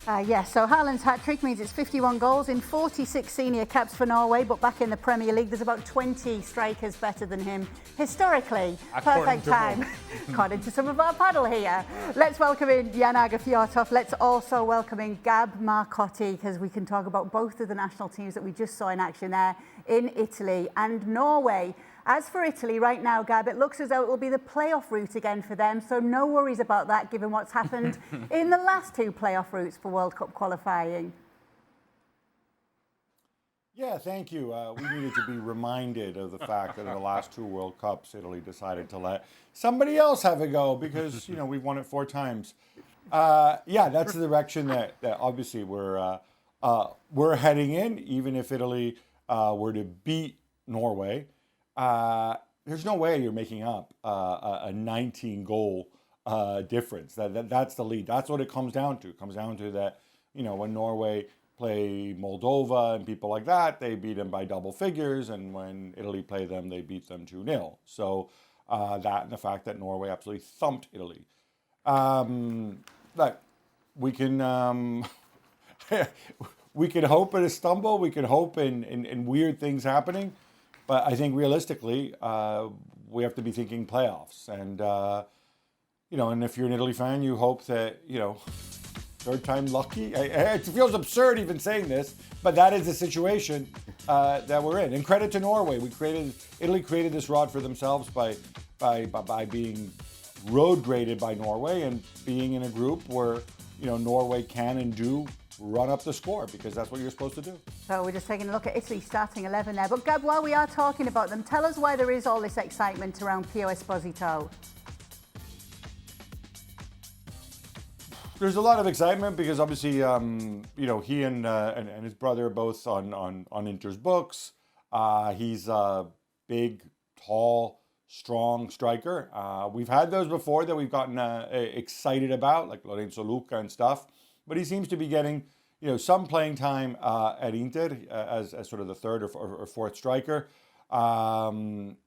Yes, so Haaland's hat-trick means it's 51 goals in 46 senior caps for Norway, but back in the Premier League, there's about 20 strikers better than him. Historically, perfect time, according to some of our paddle here. Let's welcome in Aage Fjortoft. Let's also welcome in Gab Marcotti, because we can talk about both of the national teams that we just saw in action there in Italy and Norway. As for Italy right now, Gab, it looks as though it will be the playoff route again for them, so no worries about that given what's happened in the last two playoff routes for World Cup qualifying. Yeah, thank you. We needed to be reminded of the fact that in the last two World Cups, Italy decided to let somebody else have a go because, we've won it 4 times. Yeah, that's the direction that obviously we're heading in, even if Italy were to beat Norway. There's no way you're making up a 19-goal difference. That's the lead. That's what it comes down to. It comes down to that, when Norway play Moldova and people like that, they beat them by double figures, and when Italy play them, they beat them 2-0. So that and the fact that Norway absolutely thumped Italy. Look, we can we can hope in a stumble. We can hope in weird things happening. But I think realistically, we have to be thinking playoffs. And, and if you're an Italy fan, you hope that, third time lucky. It feels absurd even saying this, but that is the situation that we're in. And credit to Norway. Italy created this rod for themselves by being road graded by Norway and being in a group where, Norway can and do run up the score, because that's what you're supposed to do. So we're just taking a look at Italy's starting 11 there. But Gab, while we are talking about them, tell us why there is all this excitement around Pio Esposito. There's a lot of excitement because obviously, he and his brother are both on Inter's books. He's a big, tall, strong striker. We've had those before that we've gotten excited about, like Lorenzo Luca and stuff. But he seems to be getting, some playing time at Inter as sort of the third or fourth striker. And,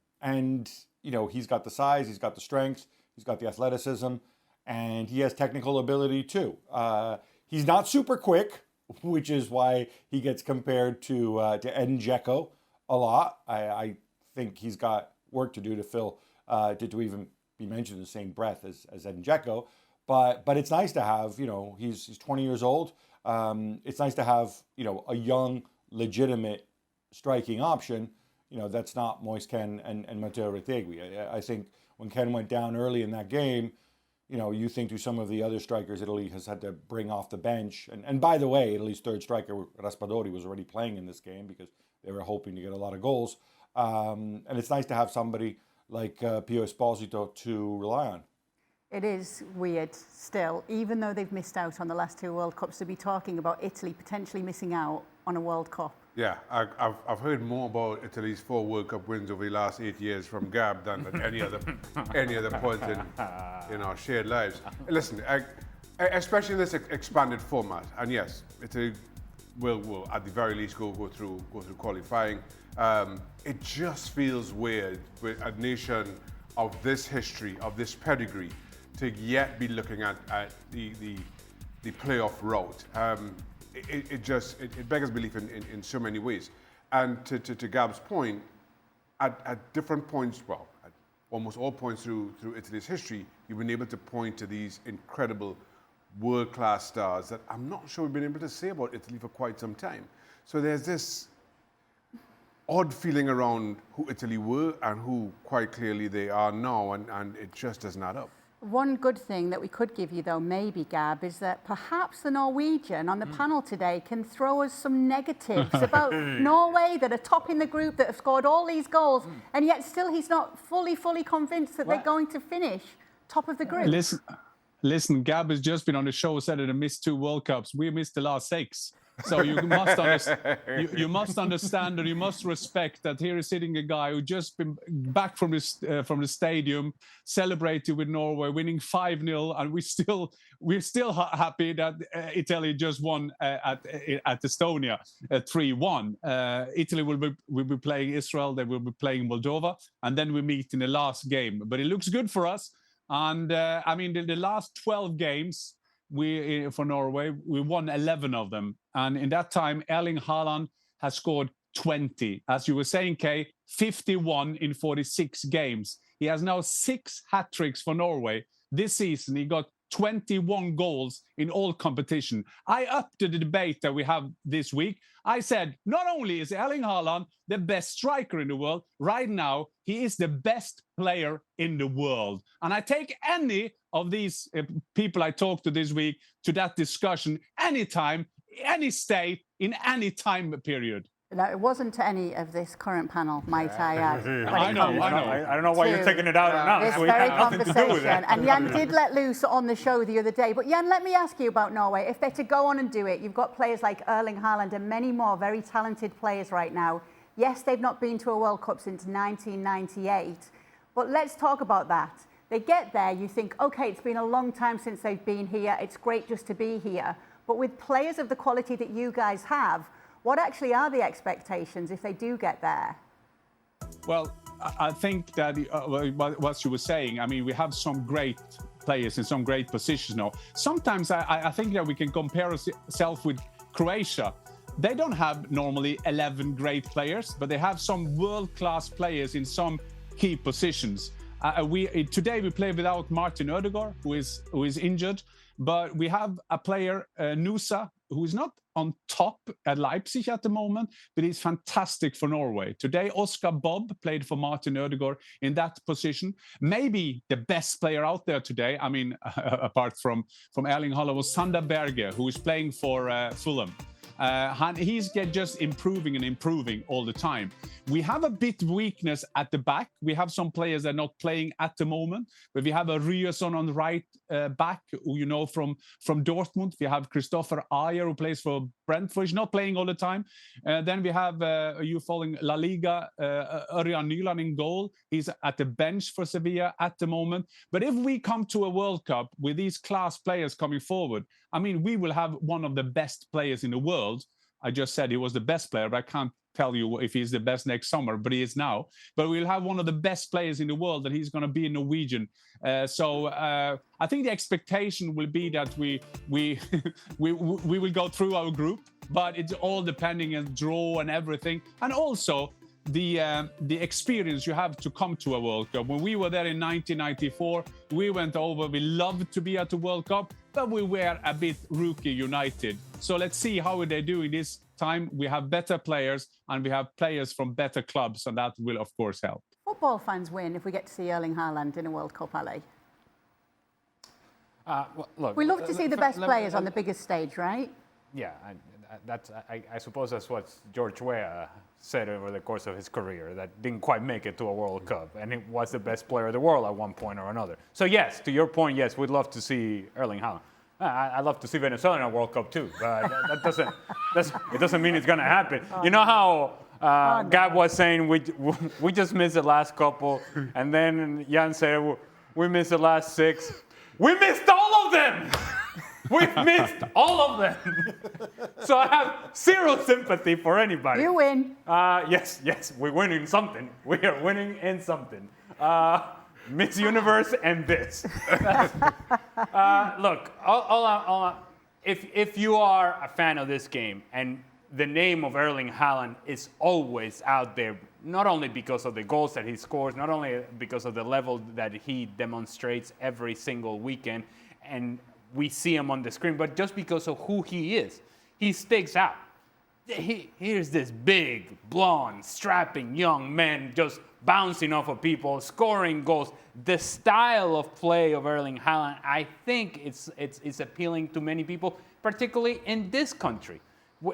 he's got the size, he's got the strength, he's got the athleticism, and he has technical ability too. He's not super quick, which is why he gets compared to Edin Dzeko a lot. I think he's got work to do to fill, to even be mentioned in the same breath as Edin Dzeko. But it's nice to have, he's 20 years old. It's nice to have, a young, legitimate striking option, that's not Moise Kean and Matteo Retegui. I think when Ken went down early in that game, you think to some of the other strikers Italy has had to bring off the bench. And by the way, Italy's third striker, Raspadori, was already playing in this game because they were hoping to get a lot of goals. And it's nice to have somebody like Pio Esposito to rely on. It is weird still, even though they've missed out on the last two World Cups, to be talking about Italy potentially missing out on a World Cup. Yeah, I've heard more about Italy's 4 World Cup wins over the last 8 years from Gab than at any other point in our shared lives. Listen, especially in this expanded format, and yes, Italy will at the very least go through qualifying. It just feels weird with a nation of this history, of this pedigree, to yet be looking at the playoff route. It beggars belief in so many ways. And to Gab's point, at different points, at almost all points through Italy's history, you've been able to point to these incredible world-class stars that I'm not sure we've been able to say about Italy for quite some time. So there's this odd feeling around who Italy were and who quite clearly they are now, and it just doesn't add up. One good thing that we could give you, though, maybe, Gab, is that perhaps the Norwegian on the panel today can throw us some negatives about Norway, that are top in the group, that have scored all these goals, and yet still he's not fully convinced that they're going to finish top of the group. Listen, Gab has just been on the show, said that he missed 2 World Cups. We missed the last 6. So you must understand and you must respect that here is sitting a guy who just been back from the stadium, celebrated with Norway, winning 5-0, and we're still happy that Italy just won at Estonia 3-1. Italy will be playing Israel, they will be playing Moldova, and then we meet in the last game. But it looks good for us. And the last 12 games, for Norway, we won 11 of them. And in that time, Erling Haaland has scored 20. As you were saying, Kay, 51 in 46 games. He has now 6 hat-tricks for Norway. This season, he got 21 goals in all competition. I upped the debate that we have this week. I said, not only is Erling Haaland the best striker in the world, right now, he is the best player in the world. And I take any of these people I talked to this week to that discussion anytime, any state, in any time period. No, it wasn't to any of this current panel, might I add. I know. I don't know why you're taking it out on us. This We very had nothing to do with conversation. it. And Jan did let loose on the show the other day. But Jan, let me ask you about Norway. If they're to go on and do it, you've got players like Erling Haaland and many more very talented players right now. Yes, they've not been to a World Cup since 1998. But let's talk about that. They get there, you think, okay, it's been a long time since they've been here. It's great just to be here. But with players of the quality that you guys have, what actually are the expectations if they do get there? Well, I think that what you were saying, I mean, we have some great players in some great positions now. Sometimes I think that we can compare ourselves with Croatia. They don't have normally 11 great players, but they have some world-class players in some key positions. Today we play without Martin Ødegaard, who is injured, but we have a player, Nusa, who is not on top at Leipzig at the moment, but he's fantastic for Norway. Today, Oscar Bob played for Martin Ødegaard in that position. Maybe the best player out there today, I mean, apart from Erling Haaland, was Sander Berge, who is playing for Fulham. He's just improving all the time. We have a bit of weakness at the back. We have some players that are not playing at the moment, but we have a Ryerson on the right back, who you know from Dortmund. We have Christopher Aage, who plays for Brentford. He's not playing all the time. Then we have, you following La Liga, Örjan Nyland in goal. He's at the bench for Sevilla at the moment. But if we come to a World Cup with these class players coming forward, I mean, we will have one of the best players in the world. I just said he was the best player, but I can't tell you if he's the best next summer, but he is now. But we'll have one of the best players in the world, and he's going to be a Norwegian. So I think the expectation will be that we will go through our group, but it's all depending on draw and everything, and also the experience you have to come to a World Cup. When we were there in 1994, we went over. We loved to be at the World Cup, but we were a bit rookie united. So let's see how they're doing this time. We have better players, and we have players from better clubs, and that will, of course, help. Football fans win if we get to see Erling Haaland in a World Cup, Ali. Well, look, We love to see the best players on the biggest stage, right? Yeah, I suppose that's what George Weah said over the course of his career, that didn't quite make it to a World Cup, and he was the best player of the world at one point or another. So yes, to your point, yes, we'd love to see Erling Haaland. I'd love to see Venezuela in a World Cup too, but it doesn't mean it's going to happen. You know how Gab was saying we just missed the last couple, and then Jan said we missed the last 6. We missed all of them! We've missed all of them. So I have zero sympathy for anybody. You win. Yes, we're winning something. We are winning in something. Miss Universe and this. Look, if you are a fan of this game, and the name of Erling Haaland is always out there, not only because of the goals that he scores, not only because of the level that he demonstrates every single weekend, and we see him on the screen, but just because of who he is. He sticks out. Here's this big, blonde, strapping young man just bouncing off of people, scoring goals. The style of play of Erling Haaland, I think it's appealing to many people, particularly in this country,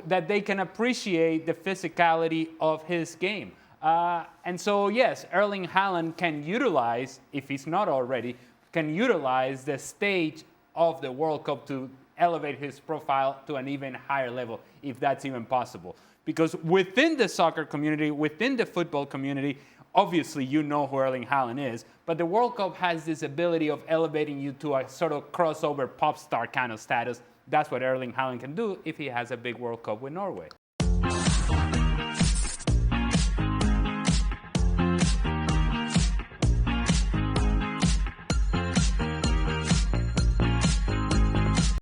that they can appreciate the physicality of his game. And so, yes, Erling Haaland can utilize, if he's not already, can utilize the stage of the World Cup to elevate his profile to an even higher level, if that's even possible. Because within the soccer community, within the football community, obviously you know who Erling Haaland is, but the World Cup has this ability of elevating you to a sort of crossover pop star kind of status. That's what Erling Haaland can do if he has a big World Cup with Norway.